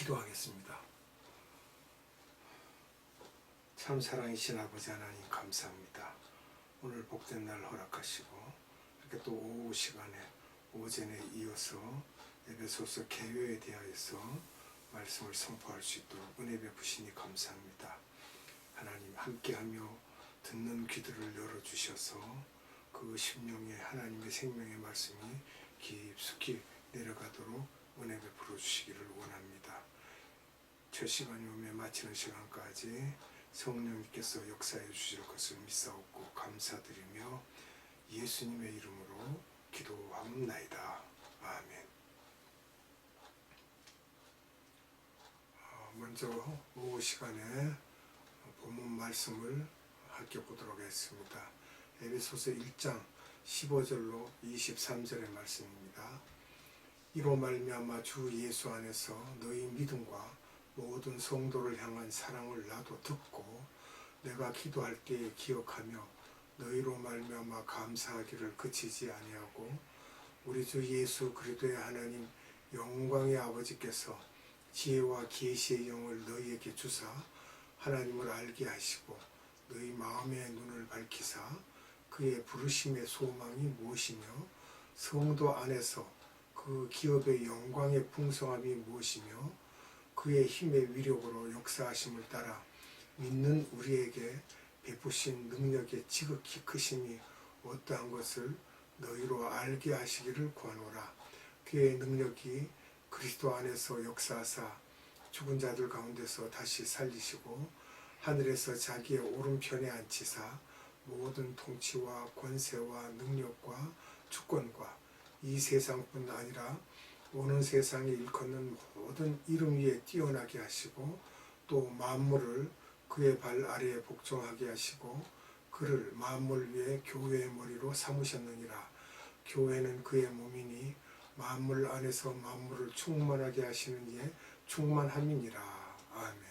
기도하겠습니다. 참 사랑이신 아버지 하나님 감사합니다. 오늘 복된 날 허락하시고 이렇게 또 오후 시간에 오전에 이어서 에베소서 개요에 대하여서 말씀을 선포할 수 있도록 은혜 베푸시니 감사합니다. 하나님 함께하며 듣는 귀들을 열어주셔서 그 심령에 하나님의 생명의 말씀이 깊숙이 내려가도록 은혜 베풀어 주시기를 원합니다. 첫 시간이 오며 마치는 시간까지 성령님께서 역사해 주실 것을 믿사옵고 감사드리며 예수님의 이름으로 기도하옵나이다. 아멘. 먼저 오후 시간에 본문 말씀을 함께 보도록 하겠습니다. 에베소서 1장 15절로 23절의 말씀입니다. 이로 말미암아 주 예수 안에서 너희 믿음과 모든 성도를 향한 사랑을 나도 듣고 내가 기도할 때에 기억하며 너희로 말미암아 감사하기를 그치지 아니하고 우리 주 예수 그리스도의 하나님 영광의 아버지께서 지혜와 계시의 영을 너희에게 주사 하나님을 알게 하시고 너희 마음의 눈을 밝히사 그의 부르심의 소망이 무엇이며 성도 안에서 그 기업의 영광의 풍성함이 무엇이며 그의 힘의 위력으로 역사하심을 따라 믿는 우리에게 베푸신 능력의 지극히 크심이 어떠한 것을 너희로 알게 하시기를 구하노라. 그의 능력이 그리스도 안에서 역사하사 죽은 자들 가운데서 다시 살리시고 하늘에서 자기의 오른편에 앉히사 모든 통치와 권세와 능력과 주권과 이 세상뿐 아니라 오는 세상에 일컫는 모든 이름 위에 뛰어나게 하시고 또 만물을 그의 발 아래에 복종하게 하시고 그를 만물 위에 교회의 머리로 삼으셨느니라. 교회는 그의 몸이니 만물 안에서 만물을 충만하게 하시는 이의 충만함이니라. 아멘.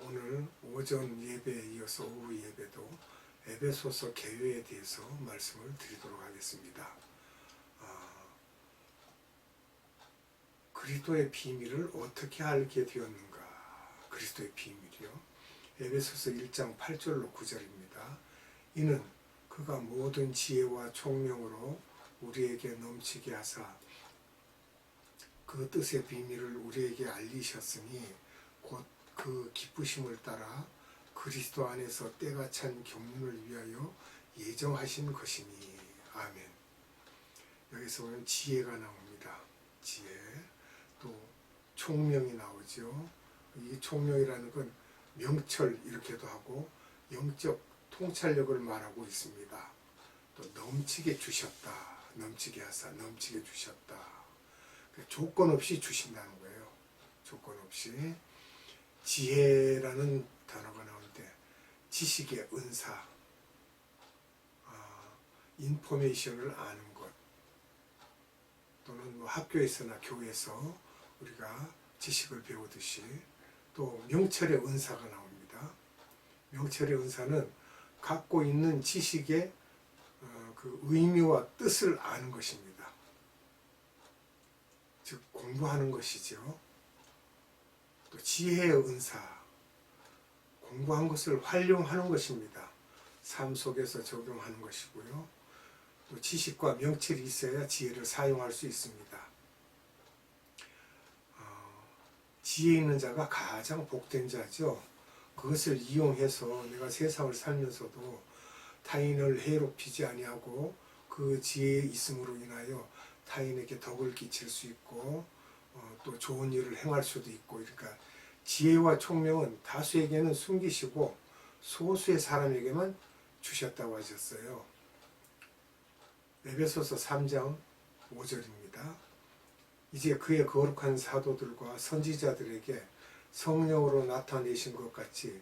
오늘 오전 예배에 이어서 오후 예배도 에베소서 개요에 대해서 말씀을 드리도록 하겠습니다. 그리스도의 비밀을 어떻게 알게 되었는가? 그리스도의 비밀이요. 에베소서 1장 8절로 9절입니다. 이는 그가 모든 지혜와 총명으로 우리에게 넘치게 하사 그 뜻의 비밀을 우리에게 알리셨으니 곧 그 기쁘심을 따라 그리스도 안에서 때가 찬 경륜을 위하여 예정하신 것이니. 아멘. 여기서 보면 지혜가 나옵니다. 지혜. 또 총명이 나오죠. 이 총명이라는 건 명철 이렇게도 하고 영적 통찰력을 말하고 있습니다. 또 넘치게 주셨다. 넘치게 하사 넘치게 주셨다. 조건 없이 주신다는 거예요. 조건 없이. 지혜라는 단어가 나오는데 지식의 은사, 인포메이션을 아는 것, 또는 뭐 학교에서나 교회에서 우리가 지식을 배우듯이 또 명철의 은사가 나옵니다. 명철의 은사는 갖고 있는 지식의 그 의미와 뜻을 아는 것입니다. 즉 공부하는 것이죠. 또 지혜의 은사, 공부한 것을 활용하는 것입니다. 삶 속에서 적용하는 것이고요. 또 지식과 명철이 있어야 지혜를 사용할 수 있습니다. 지혜 있는 자가 가장 복된 자죠. 그것을 이용해서 내가 세상을 살면서도 타인을 해롭히지 아니하고 그 지혜에 있음으로 인하여 타인에게 덕을 끼칠 수 있고 또 좋은 일을 행할 수도 있고. 그러니까 지혜와 총명은 다수에게는 숨기시고 소수의 사람에게만 주셨다고 하셨어요. 에베소서 3장 5절입니다. 이제 그의 거룩한 사도들과 선지자들에게 성령으로 나타내신 것 같이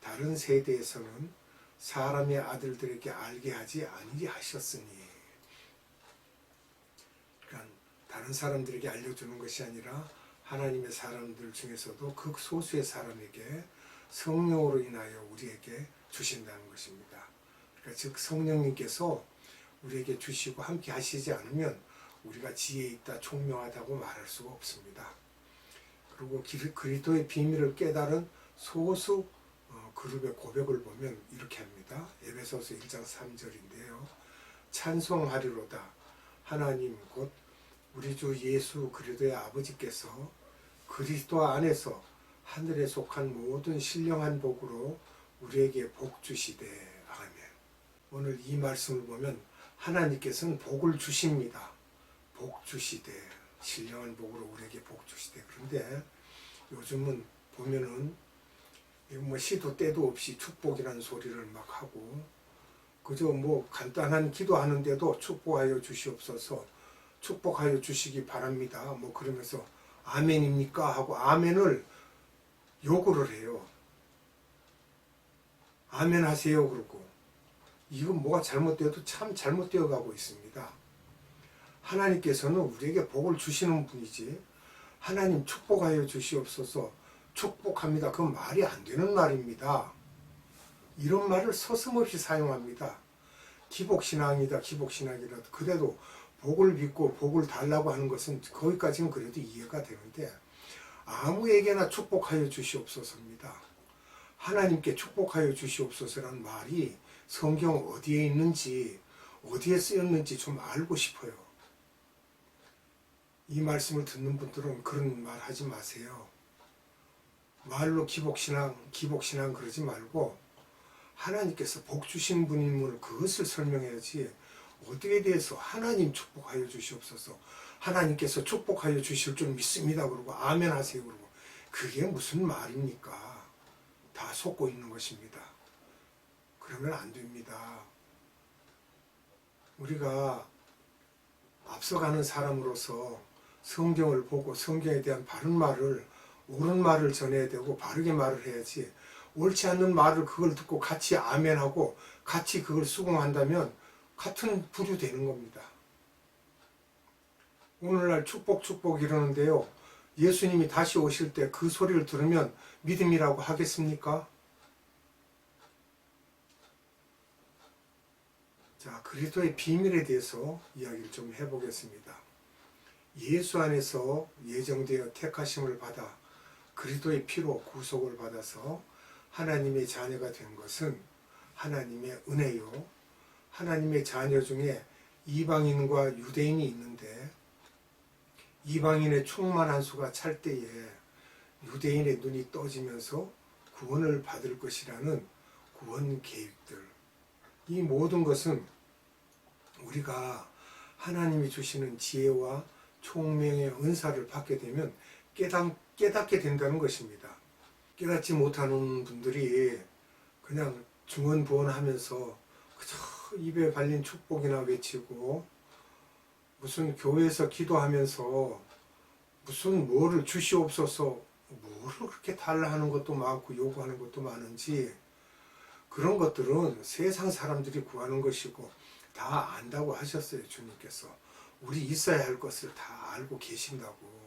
다른 세대에서는 사람의 아들들에게 알게 하지 아니하셨으니. 그러니까 다른 사람들에게 알려주는 것이 아니라 하나님의 사람들 중에서도 극소수의 사람에게 성령으로 인하여 우리에게 주신다는 것입니다. 그러니까 즉 성령님께서 우리에게 주시고 함께 하시지 않으면 우리가 지혜 있다, 총명하다고 말할 수가 없습니다. 그리고 그리스도의 비밀을 깨달은 소수 그룹의 고백을 보면 이렇게 합니다. 에베소서 1장 3절인데요. 찬송하리로다. 하나님 곧 우리 주 예수 그리스도의 아버지께서 그리스도 안에서 하늘에 속한 모든 신령한 복으로 우리에게 복 주시되. 아멘. 오늘 이 말씀을 보면 하나님께서는 복을 주십니다. 복 주시되. 신령한 복으로 우리에게 복 주시되. 그런데 요즘은 보면은 뭐 시도 때도 없이 축복이라는 소리를 막 하고 그저 뭐 간단한 기도하는데도 축복하여 주시옵소서, 축복하여 주시기 바랍니다, 뭐 그러면서 아멘입니까 하고 아멘을 요구를 해요. 아멘 하세요 그러고. 이건 뭐가 잘못되어도 참 잘못되어 가고 있습니다. 하나님께서는 우리에게 복을 주시는 분이지 하나님 축복하여 주시옵소서, 축복합니다, 그건 말이 안 되는 말입니다. 이런 말을 서슴없이 사용합니다. 기복신앙이다, 기복신앙이라도 그래도 복을 빚고 복을 달라고 하는 것은 거기까지는 그래도 이해가 되는데 아무에게나 축복하여 주시옵소서입니다. 하나님께 축복하여 주시옵소서라는 말이 성경 어디에 있는지 어디에 쓰였는지 좀 알고 싶어요. 이 말씀을 듣는 분들은 그런 말 하지 마세요. 말로 기복신앙 그러지 말고 하나님께서 복 주신 분임을 그것을 설명해야지 어디에 대해서 하나님 축복하여 주시옵소서, 하나님께서 축복하여 주실 줄 믿습니다 그러고 아멘 하세요 그러고 그게 무슨 말입니까? 다 속고 있는 것입니다. 그러면 안 됩니다. 우리가 앞서가는 사람으로서 성경을 보고 성경에 대한 바른 말을, 옳은 말을 전해야 되고 바르게 말을 해야지 옳지 않는 말을 그걸 듣고 같이 아멘하고 같이 그걸 수긍한다면 같은 부류 되는 겁니다. 오늘날 축복 이러는데요. 예수님이 다시 오실 때 그 소리를 들으면 믿음이라고 하겠습니까? 자, 그리스도의 비밀에 대해서 이야기를 좀 해보겠습니다. 예수 안에서 예정되어 택하심을 받아 그리스도의 피로 구속을 받아서 하나님의 자녀가 된 것은 하나님의 은혜요. 하나님의 자녀 중에 이방인과 유대인이 있는데 이방인의 충만한 수가 찰 때에 유대인의 눈이 떠지면서 구원을 받을 것이라는 구원 계획들. 이 모든 것은 우리가 하나님이 주시는 지혜와 총명의 은사를 받게 되면 깨닫게 된다는 것입니다. 깨닫지 못하는 분들이 그냥 중언부언하면서 그저 입에 발린 축복이나 외치고 무슨 교회에서 기도하면서 무슨 뭐를 주시옵소서, 뭐를 그렇게 달라 하는 것도 많고 요구하는 것도 많은지 그런 것들은 세상 사람들이 구하는 것이고 다 안다고 하셨어요. 주님께서 우리 있어야 할 것을 다 알고 계신다고.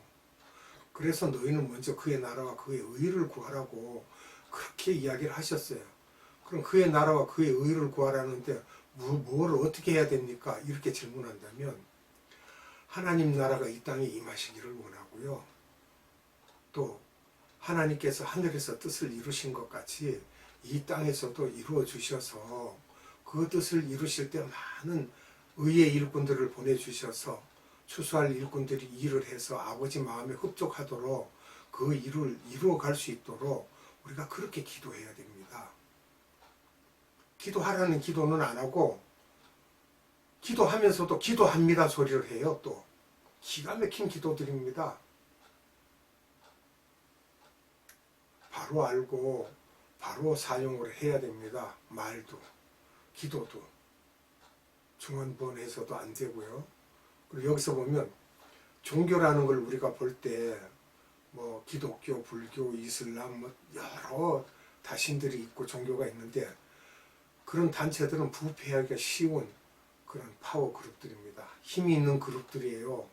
그래서 너희는 먼저 그의 나라와 그의 의를 구하라고 그렇게 이야기를 하셨어요. 그럼 그의 나라와 그의 의를 구하라는데 뭐를 어떻게 해야 됩니까? 이렇게 질문한다면 하나님 나라가 이 땅에 임하시기를 원하고요. 또 하나님께서 하늘에서 뜻을 이루신 것 같이 이 땅에서도 이루어 주셔서 그 뜻을 이루실 때 많은 의의 일꾼들을 보내주셔서 추수할 일꾼들이 일을 해서 아버지 마음에 흡족하도록 그 일을 이루어갈 수 있도록 우리가 그렇게 기도해야 됩니다. 기도하라는 기도는 안 하고 기도하면서도 기도합니다 소리를 해요. 또 기가 막힌 기도드립니다. 바로 알고 바로 사용을 해야 됩니다. 말도 기도도 중언부언해서도 안 되고요. 그리고 여기서 보면 종교라는 걸 우리가 볼 때 뭐 기독교, 불교, 이슬람 뭐 여러 다신들이 있고 종교가 있는데 그런 단체들은 부패하기가 쉬운 그런 파워 그룹들입니다. 힘이 있는 그룹들이에요.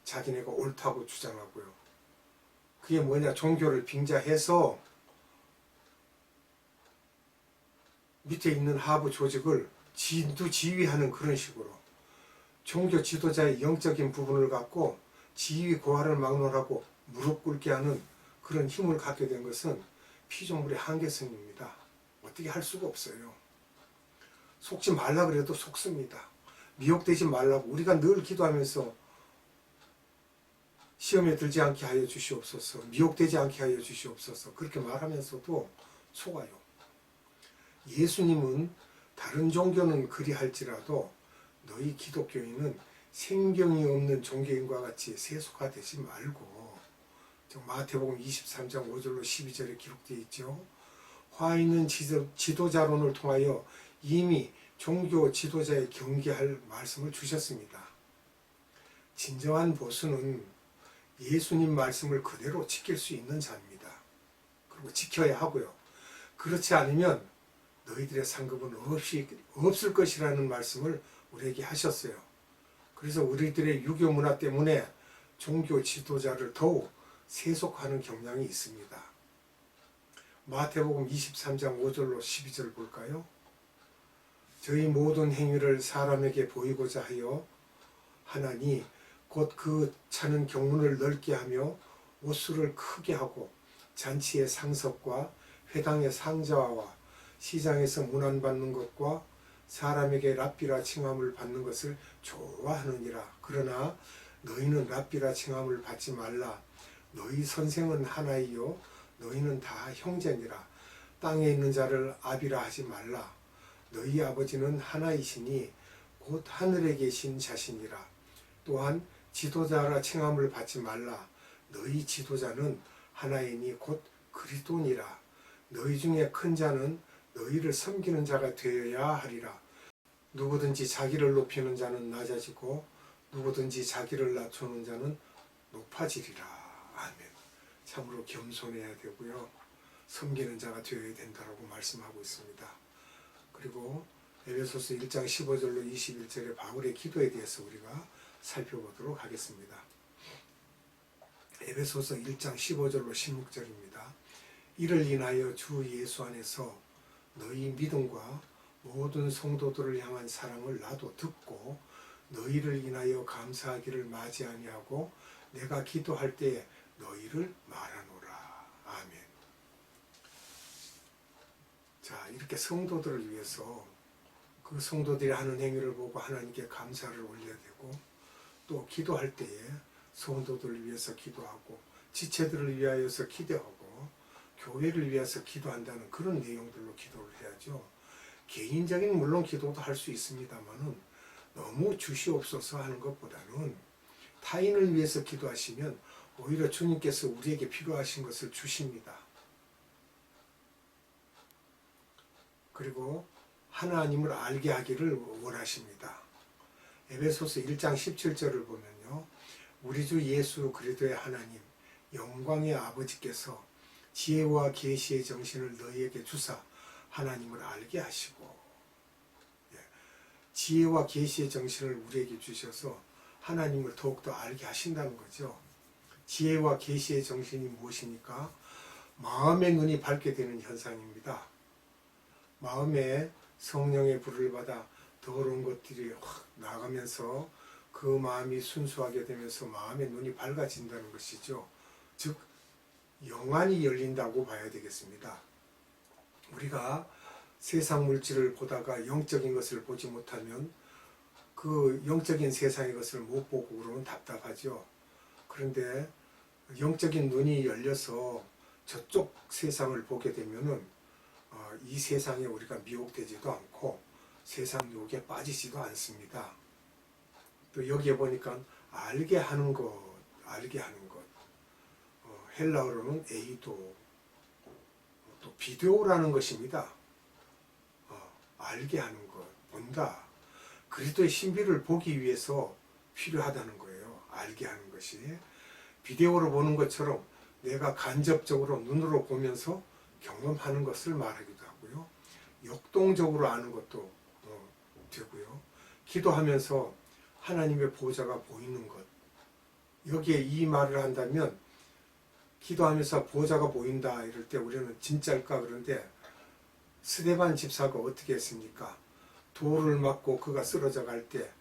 자기네가 옳다고 주장하고요. 그게 뭐냐, 종교를 빙자해서 밑에 있는 하부 조직을 진두지휘하는 그런 식으로 종교 지도자의 영적인 부분을 갖고 지위 고하를 막론하고 무릎 꿇게 하는 그런 힘을 갖게 된 것은 피조물의 한계성입니다. 어떻게 할 수가 없어요. 속지 말라 그래도 속습니다. 미혹되지 말라고 우리가 늘 기도하면서 시험에 들지 않게 하여 주시옵소서, 미혹되지 않게 하여 주시옵소서 그렇게 말하면서도 속아요. 예수님은 다른 종교는 그리할지라도 너희 기독교인은 생경이 없는 종교인과 같이 세속화되지 말고, 마태복음 23장 5절로 12절에 기록되어 있죠. 화 있는 지도자론을 통하여 이미 종교 지도자에 경계할 말씀을 주셨습니다. 진정한 보수는 예수님 말씀을 그대로 지킬 수 있는 자입니다. 그리고 지켜야 하고요. 그렇지 않으면 너희들의 상급은 없을 것이라는 말씀을 우리에게 하셨어요. 그래서 우리들의 유교 문화 때문에 종교 지도자를 더욱 세속화하는 경향이 있습니다. 마태복음 23장 5절로 12절 볼까요? 저희 모든 행위를 사람에게 보이고자 하여 하나니 곧 그 차는 경문을 넓게 하며 옷수를 크게 하고 잔치의 상석과 회당의 상자와 시장에서 문안받는 것과 사람에게 랍비라 칭함을 받는 것을 좋아하느니라. 그러나 너희는 랍비라 칭함을 받지 말라. 너희 선생은 하나이요 너희는 다 형제니라. 땅에 있는 자를 아비라 하지 말라. 너희 아버지는 하나이시니 곧 하늘에 계신 자시니라. 또한 지도자라 칭함을 받지 말라. 너희 지도자는 하나이니 곧 그리스도니라. 너희 중에 큰 자는 너희를 섬기는 자가 되어야 하리라. 누구든지 자기를 높이는 자는 낮아지고 누구든지 자기를 낮추는 자는 높아지리라. 아멘. 참으로 겸손해야 되고요. 섬기는 자가 되어야 된다라고 말씀하고 있습니다. 그리고 에베소서 1장 15절로 21절의 바울의 기도에 대해서 우리가 살펴보도록 하겠습니다. 에베소서 1장 15절로 16절입니다. 이를 인하여 주 예수 안에서 너희 믿음과 모든 성도들을 향한 사랑을 나도 듣고 너희를 인하여 감사하기를 마지 아니하고 내가 기도할 때에 너희를 말하노라. 아멘. 자, 이렇게 성도들을 위해서 그 성도들이 하는 행위를 보고 하나님께 감사를 올려야 되고, 또 기도할 때에 성도들을 위해서 기도하고 지체들을 위하여서 기도하고 교회를 위해서 기도한다는 그런 내용들로 기도를 해야죠. 개인적인 물론 기도도 할 수 있습니다만은 너무 주시옵소서 하는 것보다는 타인을 위해서 기도하시면 오히려 주님께서 우리에게 필요하신 것을 주십니다. 그리고 하나님을 알게 하기를 원하십니다. 에베소서 1장 17절을 보면요. 우리 주 예수 그리스도의 하나님 영광의 아버지께서 지혜와 계시의 정신을 너희에게 주사 하나님을 알게 하시고, 지혜와 계시의 정신을 우리에게 주셔서 하나님을 더욱더 알게 하신다는 거죠. 지혜와 계시의 정신이 무엇입니까? 마음의 눈이 밝게 되는 현상입니다. 마음에 성령의 불을 받아 더러운 것들이 확 나가면서 그 마음이 순수하게 되면서 마음의 눈이 밝아진다는 것이죠. 즉 영안이 열린다고 봐야 되겠습니다. 우리가 세상 물질을 보다가 영적인 것을 보지 못하면 그 영적인 세상의 것을 못 보고 그러면 답답하죠. 그런데 영적인 눈이 열려서 저쪽 세상을 보게 되면은 이 세상에 우리가 미혹되지도 않고 세상 유혹에 빠지지도 않습니다. 또 여기에 보니까 알게 하는 것, 헬라어로는 에이도, 또 비데오라는 것입니다. 알게 하는 것, 본다. 그리스도의 신비를 보기 위해서 필요하다는 거예요. 알게 하는 것이. 비데오로 보는 것처럼 내가 간접적으로 눈으로 보면서 경험하는 것을 말하기도 하고요. 역동적으로 아는 것도 되고요. 기도하면서 하나님의 보좌가 보이는 것. 여기에 이 말을 한다면 기도하면서 보좌가 보인다 이럴 때 우리는 진짜일까 그런데 스데반 집사가 어떻게 했습니까? 돌을 맞고 그가 쓰러져 갈 때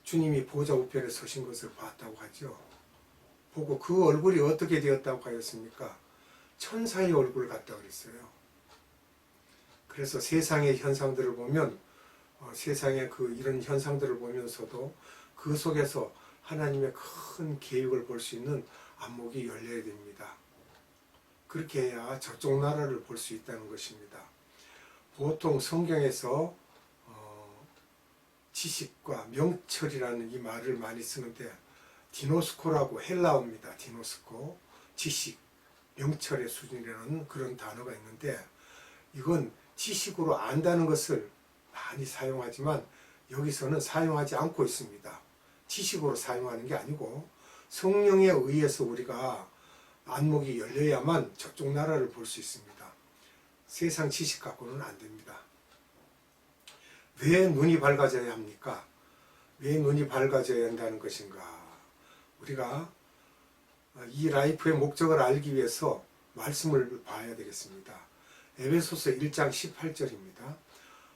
주님이 보좌 우편에 서신 것을 봤다고 하죠. 보고 그 얼굴이 어떻게 되었다고 하였습니까? 천사의 얼굴 같다고 그랬어요. 그래서 세상의 현상들을 보면 세상의 이런 현상들을 보면서도 그 속에서 하나님의 큰 계획을 볼 수 있는 안목이 열려야 됩니다. 그렇게 해야 저쪽 나라를 볼 수 있다는 것입니다. 보통 성경에서 지식과 명철이라는 이 말을 많이 쓰는데 디노스코라고 헬라어입니다. 디노스코, 지식, 명철의 수준이라는 그런 단어가 있는데 이건 지식으로 안다는 것을 많이 사용하지만 여기서는 사용하지 않고 있습니다. 지식으로 사용하는 게 아니고 성령에 의해서 우리가 안목이 열려야만 저쪽 나라를 볼 수 있습니다. 세상 지식 갖고는 안 됩니다. 왜 눈이 밝아져야 합니까? 왜 눈이 밝아져야 한다는 것인가? 우리가 이 라이프의 목적을 알기 위해서 말씀을 봐야 되겠습니다. 에베소서 1장 18절입니다.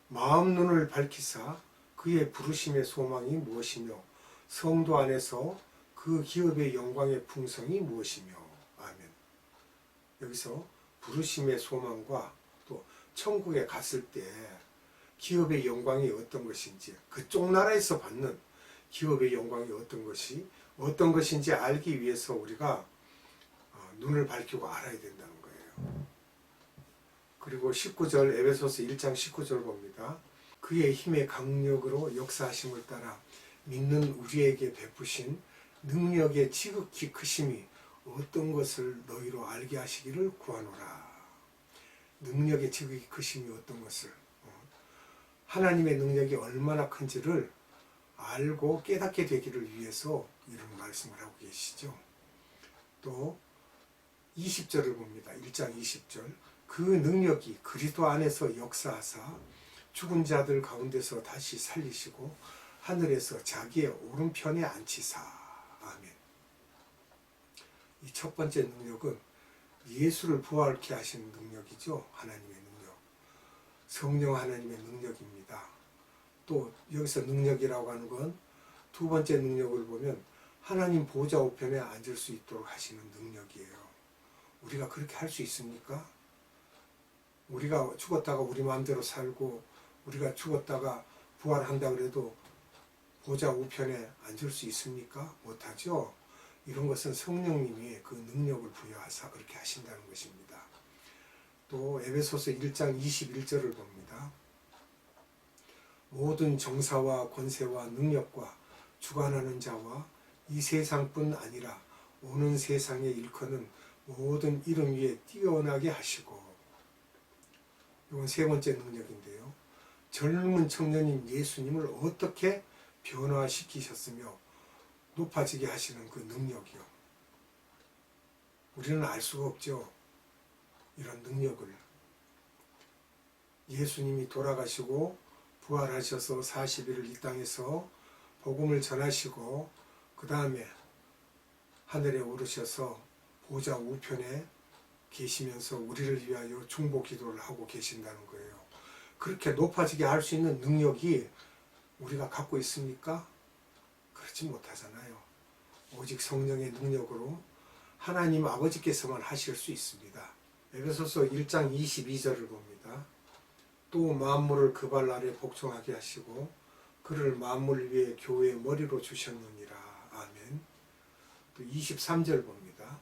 마음 눈을 밝히사 그의 부르심의 소망이 무엇이며 성도 안에서 그 기업의 영광의 풍성이 무엇이며. 아멘. 여기서 부르심의 소망과 또 천국에 갔을 때 기업의 영광이 어떤 것인지, 그쪽 나라에서 받는 기업의 영광이 어떤 것인지 알기 위해서 우리가 눈을 밝히고 알아야 된다는 거예요. 그리고 19절, 에베소서 1장 19절 봅니다. 그의 힘의 강력으로 역사하심을 따라 믿는 우리에게 베푸신 능력의 지극히 크심이 어떤 것을 너희로 알게 하시기를 구하노라. 능력의 지극히 크심이 어떤 것을, 하나님의 능력이 얼마나 큰지를 알고 깨닫게 되기를 위해서 이런 말씀을 하고 계시죠. 또 20절을 봅니다. 1장 20절. 그 능력이 그리스도 안에서 역사하사 죽은 자들 가운데서 다시 살리시고 하늘에서 자기의 오른편에 앉히사. 아멘. 이 첫 번째 능력은 예수를 부활케 하시는 능력이죠. 하나님의 능력. 성령 하나님의 능력입니다. 또 여기서 능력이라고 하는 건 두 번째 능력을 보면 하나님 보좌 우편에 앉을 수 있도록 하시는 능력이에요. 우리가 그렇게 할 수 있습니까? 우리가 죽었다가 우리 마음대로 살고 우리가 죽었다가 부활한다 그래도 보좌 우편에 앉을 수 있습니까? 못하죠. 이런 것은 성령님이 그 능력을 부여하사 그렇게 하신다는 것입니다. 또 에베소서 1장 21절을 봅니다. 모든 정사와 권세와 능력과 주관하는 자와 이 세상뿐 아니라 오는 세상에 일컫는 모든 이름 위에 뛰어나게 하시고. 이건 세 번째 능력인데요. 젊은 청년인 예수님을 어떻게 변화시키셨으며 높아지게 하시는 그 능력이요. 우리는 알 수가 없죠. 이런 능력을. 예수님이 돌아가시고 부활하셔서 40일을 이 땅에서 복음을 전하시고 그 다음에 하늘에 오르셔서 보좌 우편에 계시면서 우리를 위하여 중보 기도를 하고 계신다는 거예요. 그렇게 높아지게 할 수 있는 능력이 우리가 갖고 있습니까? 그렇지 못하잖아요. 오직 성령의 능력으로 하나님 아버지께서만 하실 수 있습니다. 에베소서 1장 22절을 봅니다. 또 만물을 그 발 아래 복종하게 하시고 그를 만물 위에 교회의 머리로 주셨느니라. 아멘. 또 23절 봅니다.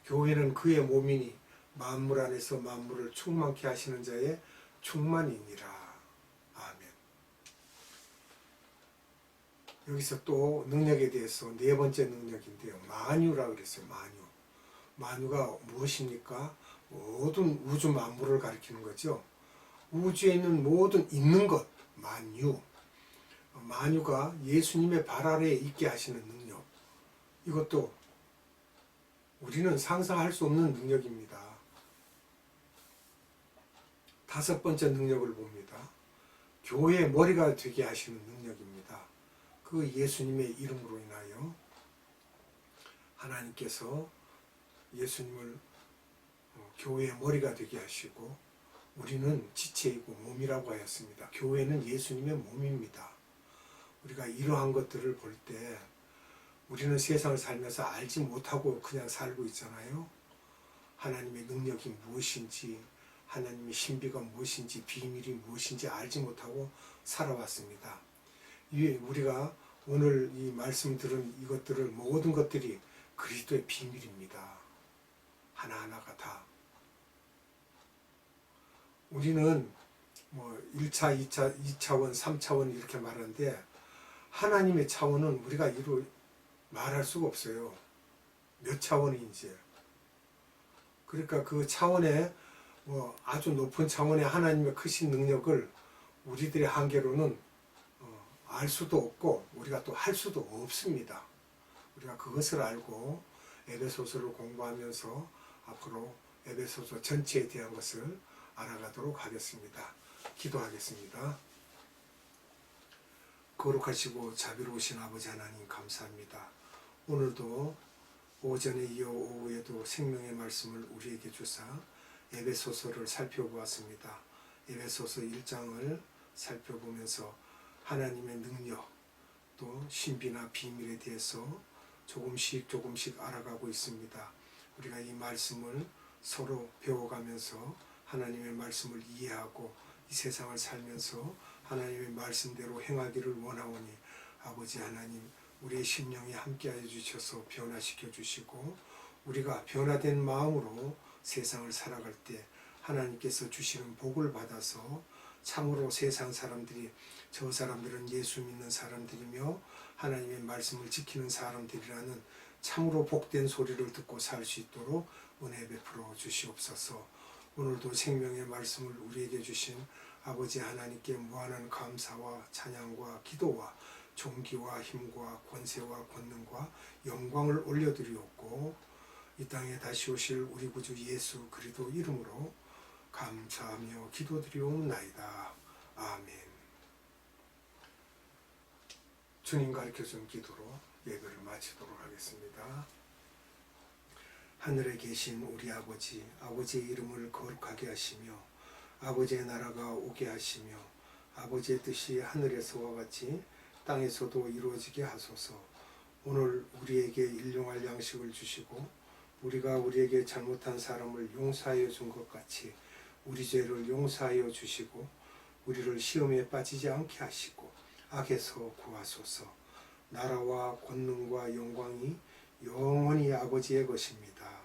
교회는 그의 몸이니 만물 안에서 만물을 충만케 하시는 자의 충만이니라. 아멘. 여기서 또 능력에 대해서 네 번째 능력인데요. 만유라 그랬어요. 만유가 무엇입니까? 모든 우주 만물을 가리키는 거죠. 우주에 있는 모든 있는 것, 만유. 만유가 예수님의 발 아래에 있게 하시는 능력. 이것도 우리는 상상할 수 없는 능력입니다. 다섯 번째 능력을 봅니다. 교회의 머리가 되게 하시는 능력입니다. 그 예수님의 이름으로 인하여 하나님께서 예수님을 교회의 머리가 되게 하시고 우리는 지체이고 몸이라고 하였습니다. 교회는 예수님의 몸입니다. 우리가 이러한 것들을 볼 때 우리는 세상을 살면서 알지 못하고 그냥 살고 있잖아요. 하나님의 능력이 무엇인지, 하나님의 신비가 무엇인지, 비밀이 무엇인지 알지 못하고 살아왔습니다. 우리가 오늘 이 말씀 들은 이것들을 모든 것들이 그리스도의 비밀입니다. 하나하나가 다. 우리는 뭐 1차, 2차, 2차원, 3차원 이렇게 말하는데 하나님의 차원은 우리가 말할 수가 없어요. 몇 차원인지. 그러니까 그 차원의 뭐 아주 높은 차원의 하나님의 크신 능력을 우리들의 한계로는 알 수도 없고 우리가 또 할 수도 없습니다. 우리가 그것을 알고 에베소서를 공부하면서 앞으로 에베소서 전체에 대한 것을 알아가도록 하겠습니다. 기도하겠습니다. 거룩하시고 자비로우신 아버지 하나님 감사합니다. 오늘도 오전에 이어 오후에도 생명의 말씀을 우리에게 주사 에베소서를 살펴보았습니다. 에베소서 1장을 살펴보면서 하나님의 능력 또 신비나 비밀에 대해서 조금씩 알아가고 있습니다. 우리가 이 말씀을 서로 배워가면서 하나님의 말씀을 이해하고 이 세상을 살면서 하나님의 말씀대로 행하기를 원하오니 아버지 하나님 우리의 심령에 함께하여 주셔서 변화시켜 주시고 우리가 변화된 마음으로 세상을 살아갈 때 하나님께서 주시는 복을 받아서 참으로 세상 사람들이 저 사람들은 예수 믿는 사람들이며 하나님의 말씀을 지키는 사람들이라는 참으로 복된 소리를 듣고 살 수 있도록 은혜 베풀어 주시옵소서. 오늘도 생명의 말씀을 우리에게 주신 아버지 하나님께 무한한 감사와 찬양과 기도와 존귀와 힘과 권세와 권능과 영광을 올려드리옵고 이 땅에 다시 오실 우리 구주 예수 그리스도 이름으로 감사하며 기도드리옵나이다. 아멘. 주님 가르쳐준 기도로 예배를 마치도록 하겠습니다. 하늘에 계신 우리 아버지, 아버지의 이름을 거룩하게 하시며 아버지의 나라가 오게 하시며 아버지의 뜻이 하늘에서와 같이 땅에서도 이루어지게 하소서. 오늘 우리에게 일용할 양식을 주시고 우리가 우리에게 잘못한 사람을 용서하여 준 것 같이 우리 죄를 용서하여 주시고 우리를 시험에 빠지지 않게 하시고 악에서 구하소서. 나라와 권능과 영광이 영원히 아버지의 것입니다.